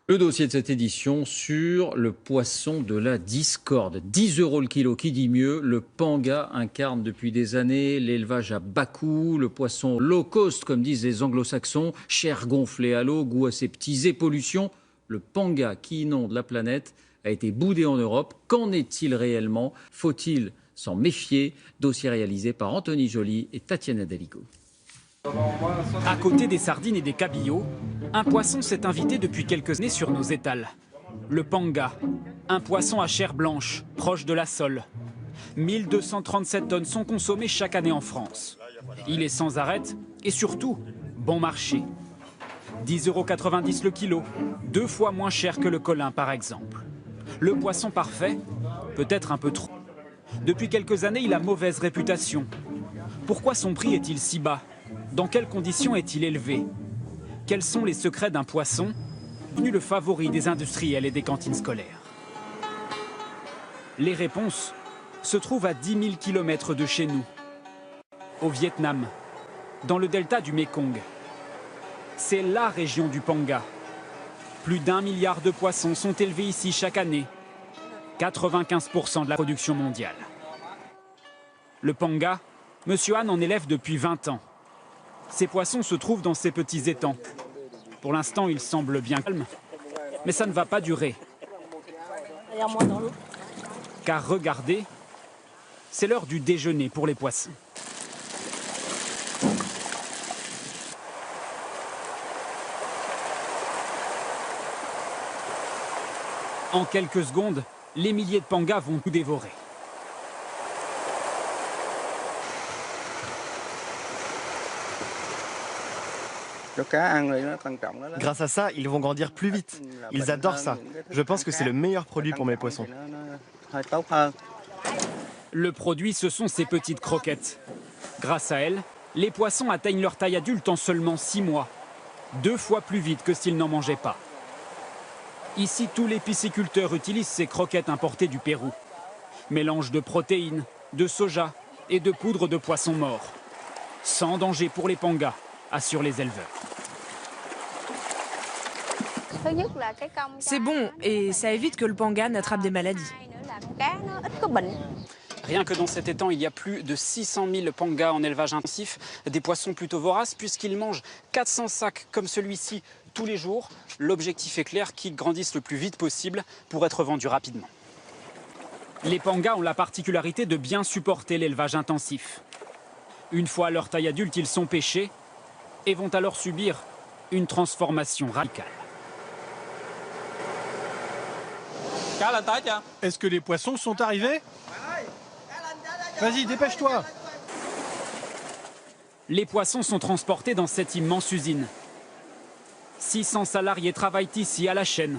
Le dossier de cette édition sur le poisson de la discorde. 10 € le kilo, qui dit mieux. Le panga incarne depuis des années l'élevage à bas coût, le poisson low cost, comme disent les anglo-saxons, chair gonflée à l'eau, goût aseptisé, et pollution. Le panga qui inonde la planète a été boudé en Europe. Qu'en est-il réellement? Faut-il s'en méfier? Dossier réalisé par Anthony Joly et Tatiana Daligo. À côté des sardines et des cabillaud, un poisson s'est invité depuis quelques années sur nos étals. Le panga, un poisson à chair blanche, proche de la sole. 1237 tonnes sont consommées chaque année en France. Il est sans arrêt et surtout bon marché. 10,90 € le kilo, 2 fois moins cher que le colin par exemple. Le poisson parfait, peut-être un peu trop. Depuis quelques années, il a mauvaise réputation. Pourquoi son prix est-il si bas? Dans quelles conditions est-il élevé? Quels sont les secrets d'un poisson devenu le favori des industriels et des cantines scolaires? Les réponses se trouvent à 10 000 km de chez nous, au Vietnam, dans le delta du Mekong. C'est la région du panga. Plus d'1 milliard de poissons sont élevés ici chaque année, 95% de la production mondiale. Le panga, Monsieur Han en élève depuis 20 ans. Ces poissons se trouvent dans ces petits étangs. Pour l'instant, ils semblent bien calmes, mais ça ne va pas durer. Car regardez, c'est l'heure du déjeuner pour les poissons. En quelques secondes, les milliers de pangas vont tout dévorer. Grâce à ça, ils vont grandir plus vite. Ils adorent ça. Je pense que c'est le meilleur produit pour mes poissons. Le produit, ce sont ces petites croquettes. Grâce à elles, les poissons atteignent leur taille adulte en seulement 6 mois. 2 fois plus vite que s'ils n'en mangeaient pas. Ici, tous les pisciculteurs utilisent ces croquettes importées du Pérou. Mélange de protéines, de soja et de poudre de poisson mort. Sans danger pour les pangas, assurent les éleveurs. C'est bon et ça évite que le panga n'attrape des maladies. Rien que dans cet étang, il y a plus de 600 000 pangas en élevage intensif, des poissons plutôt voraces puisqu'ils mangent 400 sacs comme celui-ci tous les jours. L'objectif est clair, qu'ils grandissent le plus vite possible pour être vendus rapidement. Les pangas ont la particularité de bien supporter l'élevage intensif. Une fois à leur taille adulte, ils sont pêchés et vont alors subir une transformation radicale. Est-ce que les poissons sont arrivés? Vas-y, dépêche-toi! Les poissons sont transportés dans cette immense usine. 600 salariés travaillent ici à la chaîne.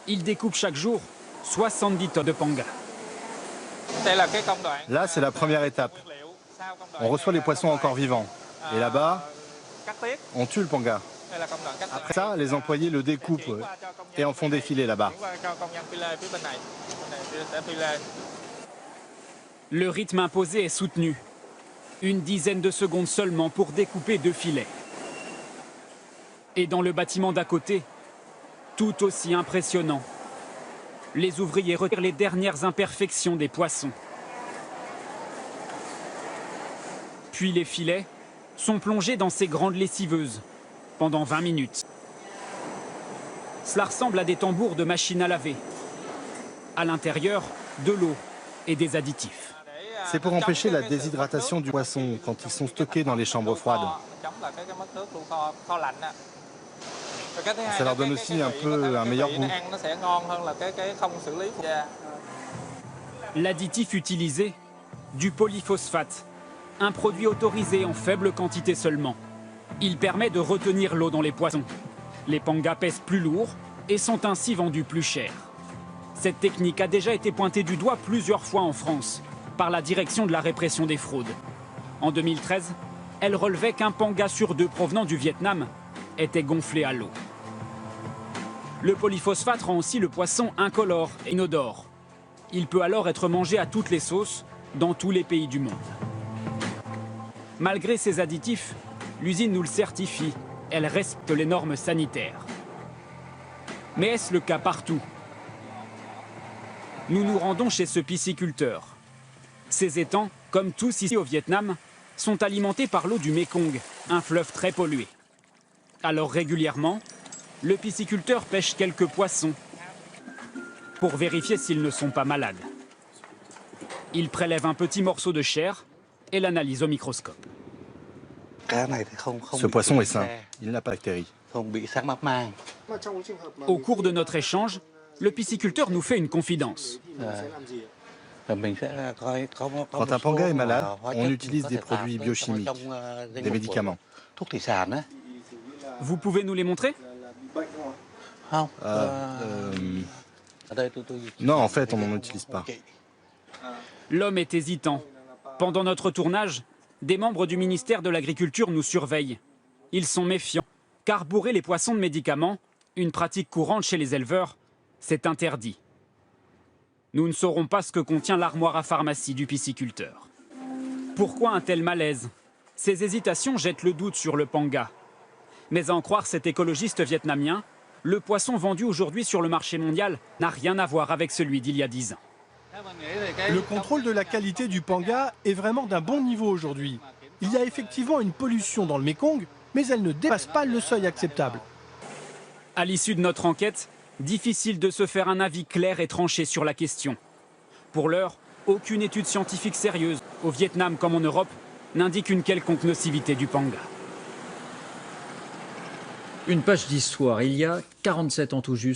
Ils découpent chaque jour 70 tonnes de pangas. Là, c'est la première étape. On reçoit les poissons encore vivants. Et là-bas, on tue le panga. Après ça, les employés le découpent et en font défiler là-bas. Le rythme imposé est soutenu. Une dizaine de secondes seulement pour découper 2 filets. Et dans le bâtiment d'à côté, tout aussi impressionnant. Les ouvriers retirent les dernières imperfections des poissons. Puis les filets sont plongés dans ces grandes lessiveuses pendant 20 minutes. Cela ressemble à des tambours de machines à laver. À l'intérieur, de l'eau et des additifs. C'est pour empêcher la déshydratation du poisson quand ils sont stockés dans les chambres froides. Ça leur donne aussi un meilleur goût. L'additif utilisé, du polyphosphate, un produit autorisé en faible quantité seulement. Il permet de retenir l'eau dans les poissons. Les pangas pèsent plus lourd et sont ainsi vendus plus cher. Cette technique a déjà été pointée du doigt plusieurs fois en France par la direction de la répression des fraudes. En 2013, elle relevait qu'un panga sur 2 provenant du Vietnam était gonflé à l'eau. Le polyphosphate rend aussi le poisson incolore et inodore. Il peut alors être mangé à toutes les sauces dans tous les pays du monde. Malgré ces additifs, l'usine nous le certifie, elle respecte les normes sanitaires. Mais est-ce le cas partout? Nous nous rendons chez ce pisciculteur. Ces étangs, comme tous ici au Vietnam, sont alimentés par l'eau du Mekong, un fleuve très pollué. Alors régulièrement, le pisciculteur pêche quelques poissons pour vérifier s'ils ne sont pas malades. Il prélève un petit morceau de chair et l'analyse au microscope. Ce poisson est sain, il n'a pas de bactéries. Au cours de notre échange, le pisciculteur nous fait une confidence. Quand un panga est malade, on utilise des produits biochimiques, des médicaments. Vous pouvez nous les montrer? Non, en fait, on n'en utilise pas. L'homme est hésitant. Pendant notre tournage, des membres du ministère de l'Agriculture nous surveillent. Ils sont méfiants, car bourrer les poissons de médicaments, une pratique courante chez les éleveurs, c'est interdit. Nous ne saurons pas ce que contient l'armoire à pharmacie du pisciculteur. Pourquoi un tel malaise? Ces hésitations jettent le doute sur le panga. Mais à en croire cet écologiste vietnamien, le poisson vendu aujourd'hui sur le marché mondial n'a rien à voir avec celui d'il y a 10 ans. Le contrôle de la qualité du panga est vraiment d'un bon niveau aujourd'hui. Il y a effectivement une pollution dans le Mekong, mais elle ne dépasse pas le seuil acceptable. À l'issue de notre enquête, difficile de se faire un avis clair et tranché sur la question. Pour l'heure, aucune étude scientifique sérieuse, au Vietnam comme en Europe, n'indique une quelconque nocivité du panga. Une page d'histoire, il y a 47 ans tout juste.